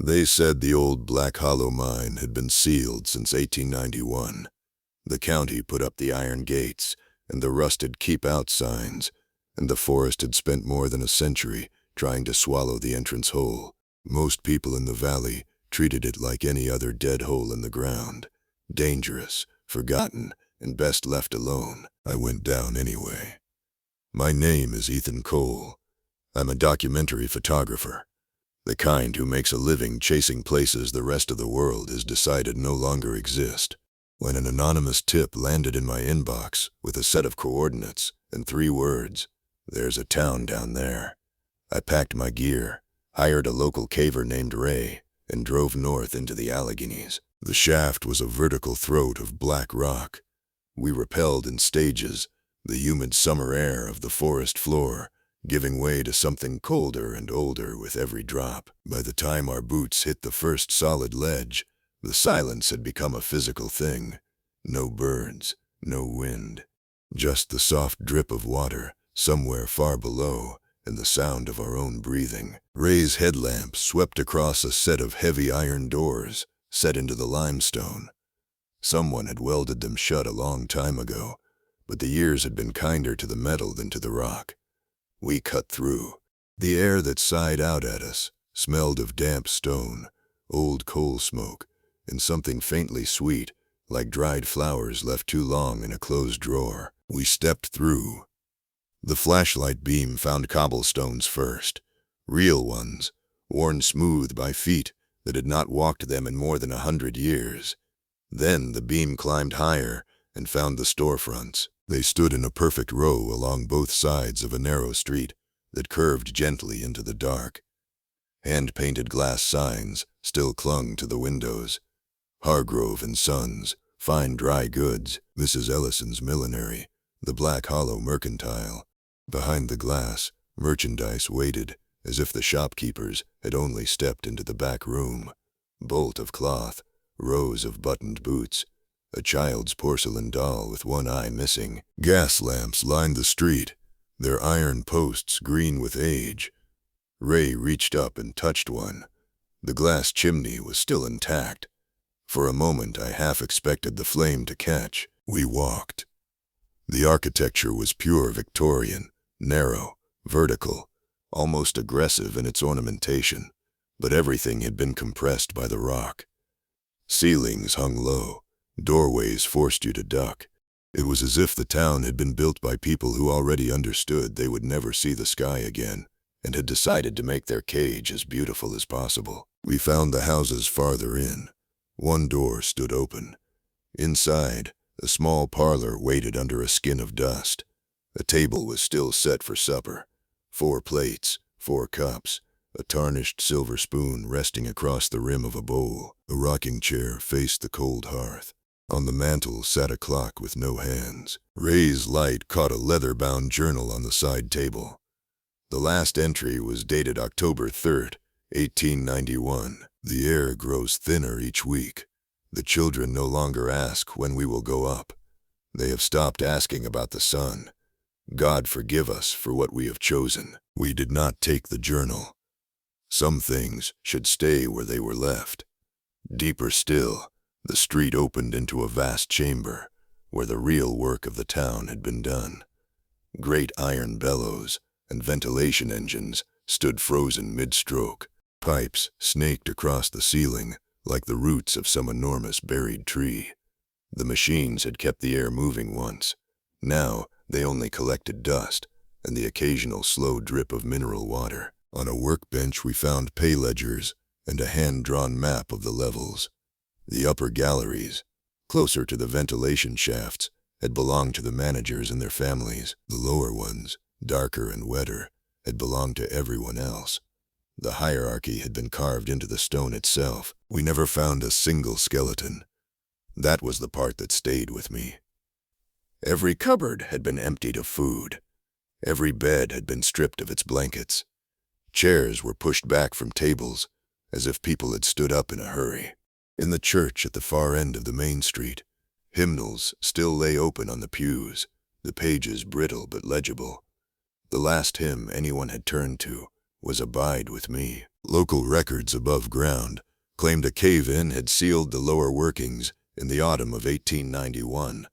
They said the old Black Hollow mine had been sealed since 1891. The county put up the iron gates and the rusted keep out signs, and the forest had spent more than a century trying to swallow the entrance hole. Most people in the valley treated it like any other dead hole in the ground. Dangerous, forgotten, and best left alone. I went down anyway. My name is Ethan Cole. I'm a documentary photographer. The kind who makes a living chasing places the rest of the world has decided no longer exist. When an anonymous tip landed in my inbox with a set of coordinates and 3 words, "There's a town down there," I packed my gear, hired a local caver named Ray, and drove north into the Alleghenies. The shaft was a vertical throat of black rock. We rappelled in stages, the humid summer air of the forest floor giving way to something colder and older with every drop. By the time our boots hit the first solid ledge, the silence had become a physical thing. No birds, no wind, just the soft drip of water somewhere far below and the sound of our own breathing. Ray's headlamp swept across a set of heavy iron doors set into the limestone. Someone had welded them shut a long time ago, but the years had been kinder to the metal than to the rock. We cut through. The air that sighed out at us smelled of damp stone, old coal smoke, and something faintly sweet, like dried flowers left too long in a closed drawer. We stepped through. The flashlight beam found cobblestones first, real ones, worn smooth by feet that had not walked them in more than 100 years. Then the beam climbed higher and found the storefronts. They stood in a perfect row along both sides of a narrow street that curved gently into the dark. Hand-painted glass signs still clung to the windows. Hargrove and Sons, Fine Dry Goods, Mrs. Ellison's Millinery, the Black Hollow Mercantile. Behind the glass, merchandise waited, as if the shopkeepers had only stepped into the back room. Bolt of cloth, rows of buttoned boots, a child's porcelain doll with one eye missing. Gas lamps lined the street, their iron posts green with age. Ray reached up and touched one. The glass chimney was still intact. For a moment I half expected the flame to catch. We walked. The architecture was pure Victorian, narrow, vertical, almost aggressive in its ornamentation, but everything had been compressed by the rock. Ceilings hung low. Doorways forced you to duck. It was as if the town had been built by people who already understood they would never see the sky again, and had decided to make their cage as beautiful as possible. We found the houses farther in. One door stood open. Inside, a small parlor waited under a skin of dust. A table was still set for supper. 4 plates, 4 cups, a tarnished silver spoon resting across the rim of a bowl. A rocking chair faced the cold hearth. On the mantel sat a clock with no hands. Ray's light caught a leather-bound journal on the side table. The last entry was dated October 3rd, 1891. The air grows thinner each week. The children no longer ask when we will go up. They have stopped asking about the sun. God forgive us for what we have chosen. We did not take the journal. Some things should stay where they were left. Deeper still, the street opened into a vast chamber where the real work of the town had been done. Great iron bellows and ventilation engines stood frozen mid-stroke. Pipes snaked across the ceiling like the roots of some enormous buried tree. The machines had kept the air moving once. Now they only collected dust and the occasional slow drip of mineral water. On a workbench we found pay ledgers and a hand-drawn map of the levels. The upper galleries, closer to the ventilation shafts, had belonged to the managers and their families. The lower ones, darker and wetter, had belonged to everyone else. The hierarchy had been carved into the stone itself. We never found a single skeleton. That was the part that stayed with me. Every cupboard had been emptied of food. Every bed had been stripped of its blankets. Chairs were pushed back from tables, as if people had stood up in a hurry. In the church at the far end of the main street, hymnals still lay open on the pews, the pages brittle but legible. The last hymn anyone had turned to was "Abide with Me." Local records above ground claimed a cave-in had sealed the lower workings in the autumn of 1891,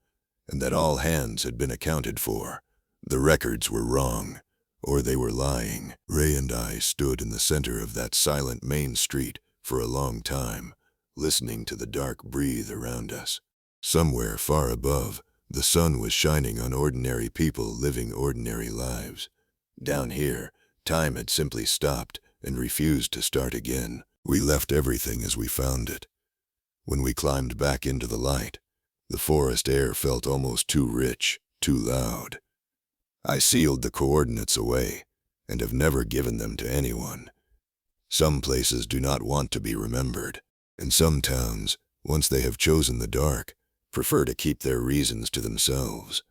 and that all hands had been accounted for. The records were wrong, or they were lying. Ray and I stood in the center of that silent main street for a long time, listening to the dark breathe around us. Somewhere far above, the sun was shining on ordinary people living ordinary lives. Down here, time had simply stopped and refused to start again. We left everything as we found it. When we climbed back into the light, the forest air felt almost too rich, too loud. I sealed the coordinates away, and have never given them to anyone. Some places do not want to be remembered, and some towns, once they have chosen the dark, prefer to keep their reasons to themselves.